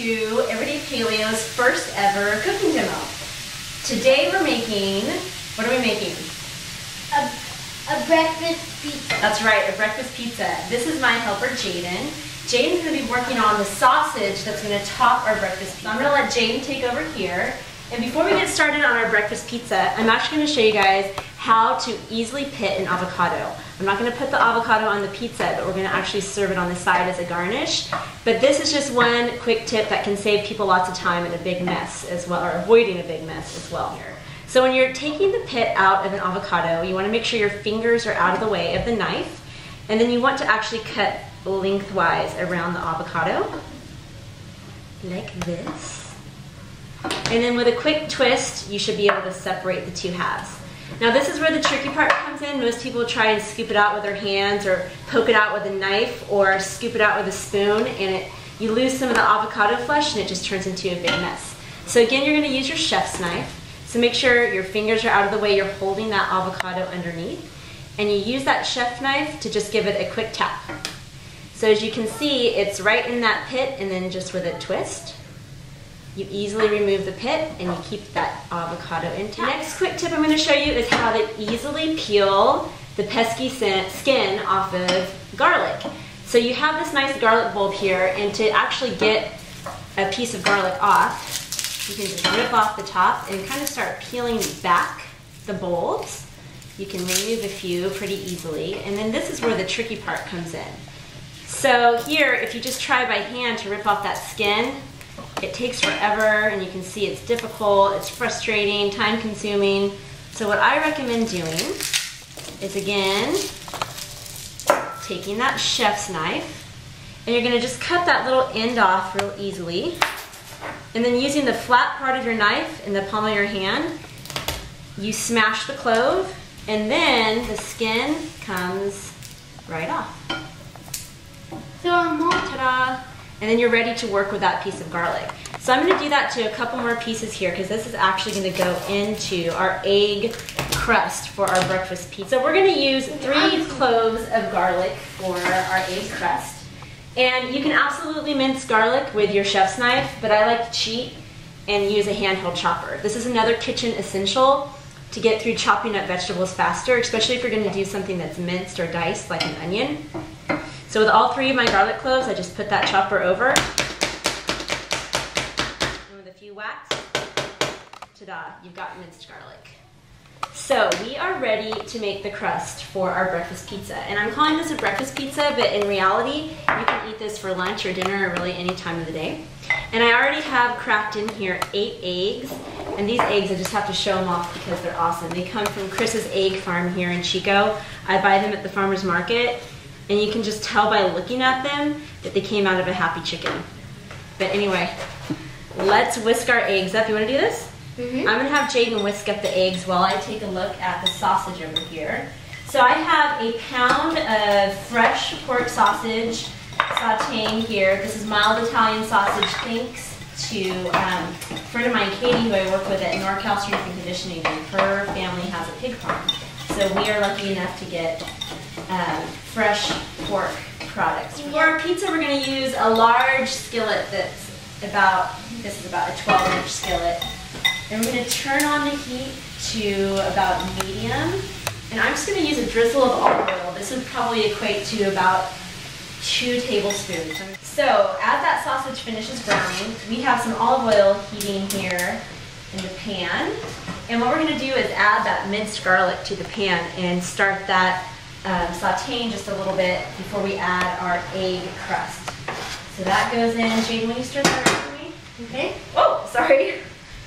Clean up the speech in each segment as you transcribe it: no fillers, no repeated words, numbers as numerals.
to Everyday Paleo's first ever cooking demo. Today we're making, what are we making? A breakfast pizza. That's right, a breakfast pizza. This is my helper, Jaden. Jaden's going to be working on the sausage that's going to top our breakfast. So I'm going to let Jaden take over here. And before we get started on our breakfast pizza, I'm actually going to show you guys how to easily pit an avocado. I'm not going to put the avocado on the pizza, but we're going to actually serve it on the side as a garnish. But this is just one quick tip that can save people lots of time in a big mess as well, or avoiding a big mess as well here. So when you're taking the pit out of an avocado, you want to make sure your fingers are out of the way of the knife, and then you want to actually cut lengthwise around the avocado, like this. And then with a quick twist, you should be able to separate the two halves. Now this is where the tricky part comes in. Most people try and scoop it out with their hands or poke it out with a knife or scoop it out with a spoon, and you lose some of the avocado flesh and it just turns into a big mess. So again, you're going to use your chef's knife. So make sure your fingers are out of the way, you're holding that avocado underneath, and you use that chef knife to just give it a quick tap. So as you can see, it's right in that pit, and then just with a twist, you easily remove the pit and you keep that avocado intact. Next quick tip I'm going to show you is how to easily peel the pesky skin off of garlic. So you have this nice garlic bulb here, and to actually get a piece of garlic off, you can just rip off the top and kind of start peeling back the bulbs. You can remove a few pretty easily, and then this is where the tricky part comes in. So here, if you just try by hand to rip off that skin, it takes forever, and you can see it's difficult, it's frustrating, time consuming. So what I recommend doing is, again, taking that chef's knife, and you're going to just cut that little end off real easily, and then using the flat part of your knife in the palm of your hand, you smash the clove, and then the skin comes right off. So ta-da! And then you're ready to work with that piece of garlic. So I'm going to do that to a couple more pieces here, because this is actually going to go into our egg crust for our breakfast pizza. So we're going to use 3 cloves of garlic for our egg crust. And you can absolutely mince garlic with your chef's knife, but I like to cheat and use a handheld chopper. This is another kitchen essential to get through chopping up vegetables faster, especially if you're going to do something that's minced or diced like an onion. So with all 3 of my garlic cloves, I just put that chopper over, and with a few whacks, ta-da, you've got minced garlic. So we are ready to make the crust for our breakfast pizza. And I'm calling this a breakfast pizza, but in reality, you can eat this for lunch or dinner or really any time of the day. And I already have cracked in here 8 eggs. And these eggs, I just have to show them off because they're awesome. They come from Chris's egg farm here in Chico. I buy them at the farmer's market. And you can just tell by looking at them that they came out of a happy chicken. But anyway, let's whisk our eggs up. You want to do this? I'm going to have Jaden whisk up the eggs while I take a look at the sausage over here. So I have a pound of fresh pork sausage sauteing here. This is mild Italian sausage, thanks to a friend of mine, Katie, who I work with at NorCal Strength and Conditioning. Her family has a pig farm. So we are lucky enough to get fresh pork products. For our pizza, we're going to use a large skillet that's about, this is about a 12-inch skillet. And we're going to turn on the heat to about medium. And I'm just going to use a drizzle of olive oil. This would probably equate to about 2 tablespoons. So as that sausage finishes browning, we have some olive oil heating here in the pan. And what we're going to do is add that minced garlic to the pan and start that sauteing just a little bit before we add our egg crust. So that goes in. Jaden, will you stir that around for me? Okay. Oh, sorry.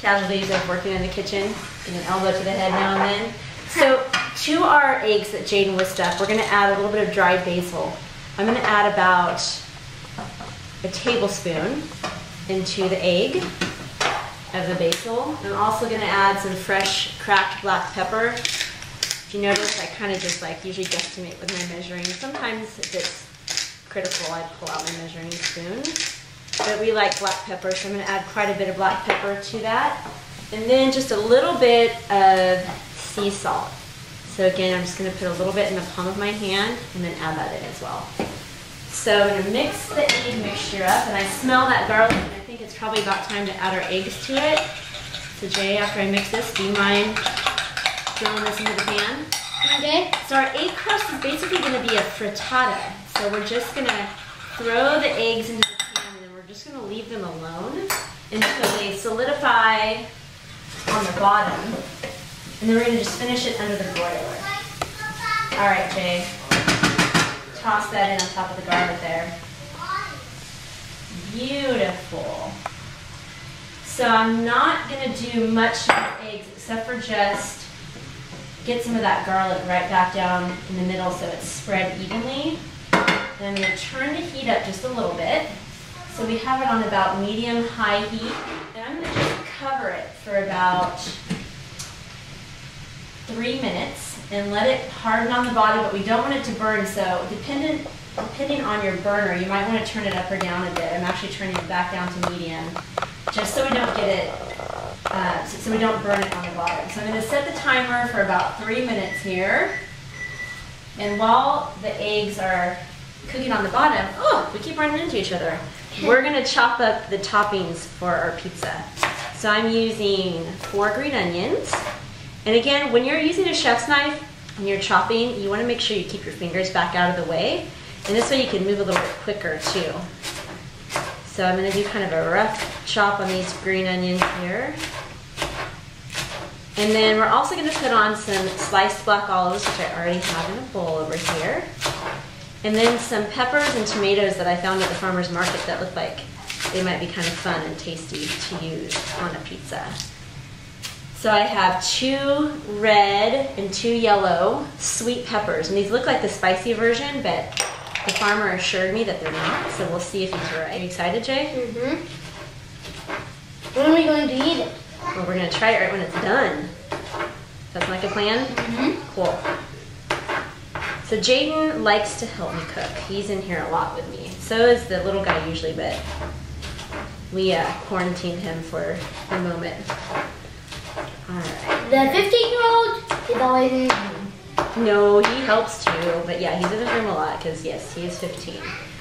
Casualties of working in the kitchen. Get an elbow to the head now and then. So to our eggs that Jaden whisked up, we're going to add a little bit of dried basil. I'm going to add about a tablespoon into the egg of the basil. I'm also going to add some fresh cracked black pepper. If you notice, I kind of just like usually guesstimate with my measuring. Sometimes if it's critical, I pull out my measuring spoon. But we like black pepper, so I'm going to add quite a bit of black pepper to that. And then just a little bit of sea salt. So again, I'm just going to put a little bit in the palm of my hand and then add that in as well. So I'm gonna mix the egg mixture up, and I smell that garlic, and I think it's probably about time to add our eggs to it. So Jay, after I mix this, do you mind throwing this into the pan? Okay. So our egg crust is basically gonna be a frittata. So we're just gonna throw the eggs into the pan, and then we're just gonna leave them alone until they solidify on the bottom. And then we're gonna just finish it under the broiler. All right, Jay. Toss that in on top of the garlic there. Beautiful. So I'm not gonna do much to the eggs except for just get some of that garlic right back down in the middle so it's spread evenly. And I'm gonna turn the heat up just a little bit. So we have it on about medium-high heat. And I'm gonna just cover it for about 3 minutes and let it harden on the bottom, but we don't want it to burn, so depending on your burner, you might want to turn it up or down a bit. I'm actually turning it back down to medium, just so we don't get it, so we don't burn it on the bottom. So I'm going to set the timer for about 3 minutes here, and while the eggs are cooking on the bottom, oh, we keep running into each other. We're going to chop up the toppings for our pizza. So I'm using 4 green onions. And again, when you're using a chef's knife and you're chopping, you want to make sure you keep your fingers back out of the way. And this way you can move a little bit quicker too. So I'm going to do kind of a rough chop on these green onions here. And then we're also going to put on some sliced black olives, which I already have in a bowl over here. And then some peppers and tomatoes that I found at the farmer's market that look like they might be kind of fun and tasty to use on a pizza. So I have 2 red and 2 yellow sweet peppers. And these look like the spicy version, but the farmer assured me that they're not. So we'll see if he's right. Are you excited, Jay? Mm-hmm. When are we going to eat it? Well, we're going to try it right when it's done. That's like a plan? Mm-hmm. Cool. So Jaden likes to help me cook. He's in here a lot with me. So is the little guy usually, but we quarantined him for a moment. Alright. The 15-year-old is always in his room. No, he helps too, but yeah, he's in his room a lot because yes, he is 15.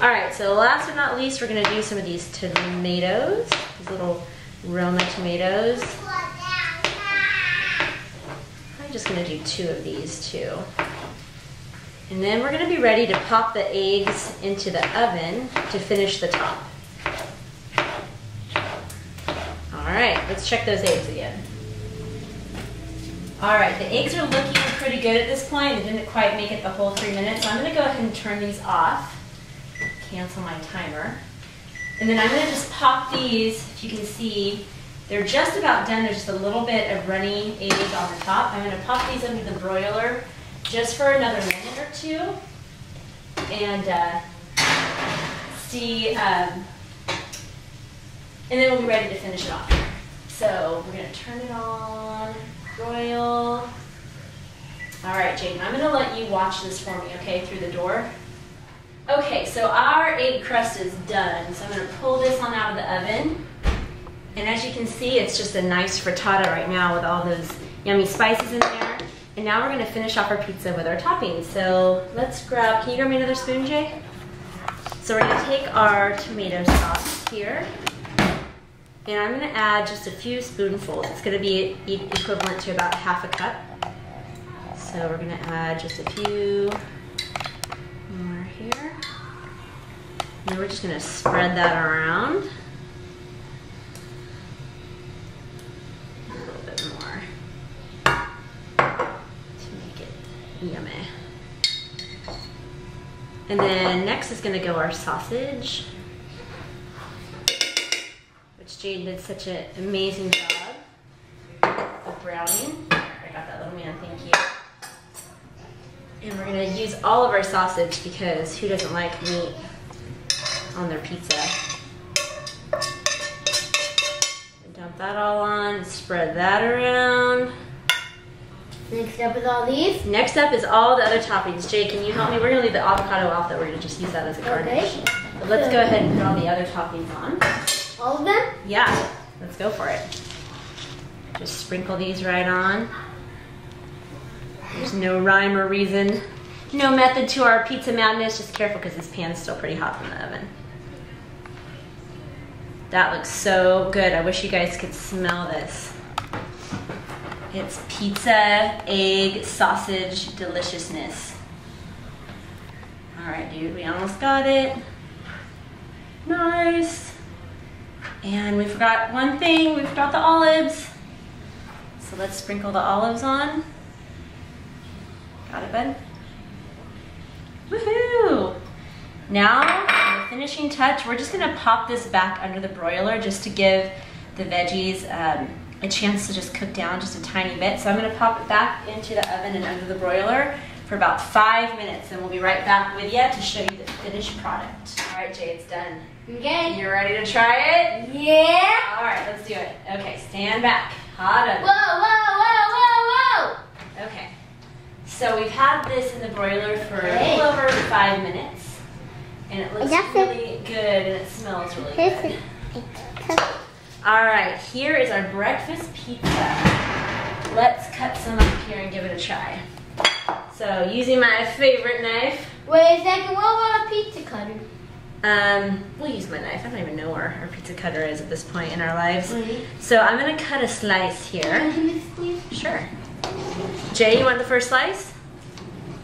Alright, so last but not least, we're going to do some of these tomatoes, these little Roma tomatoes. I'm just going to do 2 of these too. And then we're going to be ready to pop the eggs into the oven to finish the top. Alright, let's check those eggs again. Alright, the eggs are looking pretty good at this point. They didn't quite make it the whole 3 minutes, so I'm going to go ahead and turn these off. Cancel my timer. And then I'm going to just pop these, if you can see, they're just about done. There's just a little bit of runny egg on the top. I'm going to pop these under the broiler just for another minute or 2 and see, and then we'll be ready to finish it off. So we're going to turn it on. Broil. All right, Jaden, I'm going to let you watch this for me, okay, through the door. Okay, so our egg crust is done. So I'm going to pull this on out of the oven. And as you can see, it's just a nice frittata right now with all those yummy spices in there. And now we're going to finish off our pizza with our toppings. So let's grab, can you grab me another spoon, Jay? So we're going to take our tomato sauce here. And I'm going to add just a few spoonfuls. It's going to be equivalent to about ½ a cup. So we're going to add just a few more here. And then we're just going to spread that around. A little bit more to make it yummy. And then next is going to go our sausage. Jade did such an amazing job of browning. I got that little man, thank you. And we're going to use all of our sausage because who doesn't like meat on their pizza? Dump that all on, spread that around. Next up is all these? Next up is all the other toppings. Jade, can you help me? We're going to leave the avocado off, that we're going to just use that as a garnish. Okay. But let's go ahead and put all the other toppings on. All of them? Yeah, let's go for it. Just sprinkle these right on. There's no rhyme or reason no method to our pizza madness. Just careful because this pan's still pretty hot from the oven. That looks so good. I wish you guys could smell this. It's pizza, egg, sausage deliciousness. All right, dude, we almost got it. Nice. And we forgot one thing. We forgot the olives. So let's sprinkle the olives on. Got it, bud? Woohoo! Now, the finishing touch, we're just gonna pop this back under the broiler just to give the veggies a chance to just cook down just a tiny bit. So I'm gonna pop it back into the oven and under the broiler for about 5 minutes, and we'll be right back with you to show you the finished product. All right, Jay, it's done. Okay. You ready to try it? Yeah. All right, let's do it. Okay, stand back. Hot oven. Whoa, whoa, whoa, whoa, whoa. Okay. So we've had this in the broiler for a Hey. little over 5 minutes, and it looks That's really good, and it smells really good. All right, here is our breakfast pizza. Let's cut some up here and give it a try. So using my favorite knife. Wait a second, what about a pizza cutter? We'll use my knife. I don't even know where our pizza cutter is at this point in our lives. Wait. So I'm gonna cut a slice here. Can I do this, please? Sure. Jay, you want the first slice?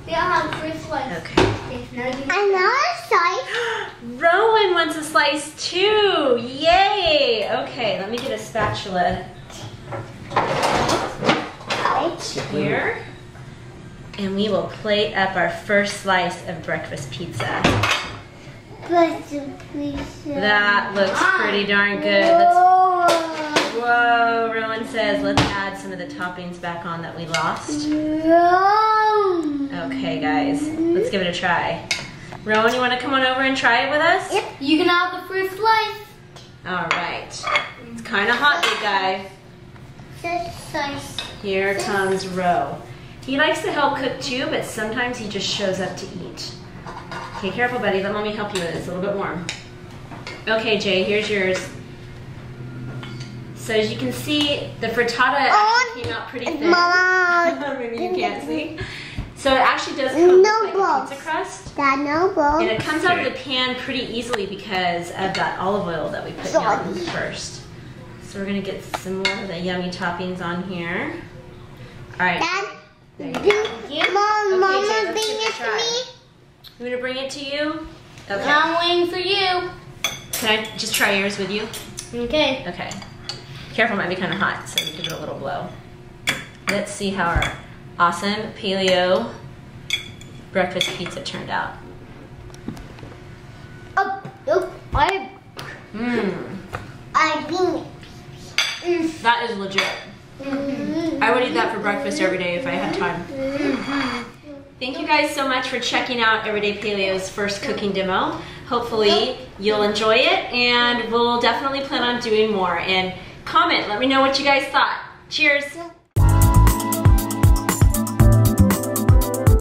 Yeah, I'll have the first slice. Okay. Another slice. Rowan wants a slice too. Yay! Okay, let me get a spatula here. And we will plate up our first slice of breakfast pizza. That looks pretty darn good. Whoa, Rowan says let's add some of the toppings back on that we lost. Okay, guys, let's give it a try. Rowan, you want to come on over and try it with us? Yep, you can have the first slice. All right. It's kind of hot, big guy. Here comes Ro. He likes to help cook too, but sometimes he just shows up to eat. Okay, careful, buddy. Let me help you with it. It's a little bit warm. Okay, Jay, here's yours. So as you can see, the frittata actually came out pretty thin. Maybe you can't see. So it actually does come like a pizza crust. And it comes out of the pan pretty easily because of that olive oil that we put down first. So we're gonna get some more of the yummy toppings on here. All right. There you go. Mom, Okay, Jay, let's give it a try. You want to bring it to you? Okay. I'm waiting for you. Can I just try yours with you? Okay. Okay. Careful, it might be kind of hot, so give it a little blow. Let's see how our awesome paleo breakfast pizza turned out. That is legit. I would eat that for breakfast every day if I had time. Thank you guys so much for checking out Everyday Paleo's first cooking demo. Hopefully you'll enjoy it, and we'll definitely plan on doing more. And comment, let me know what you guys thought. Cheers!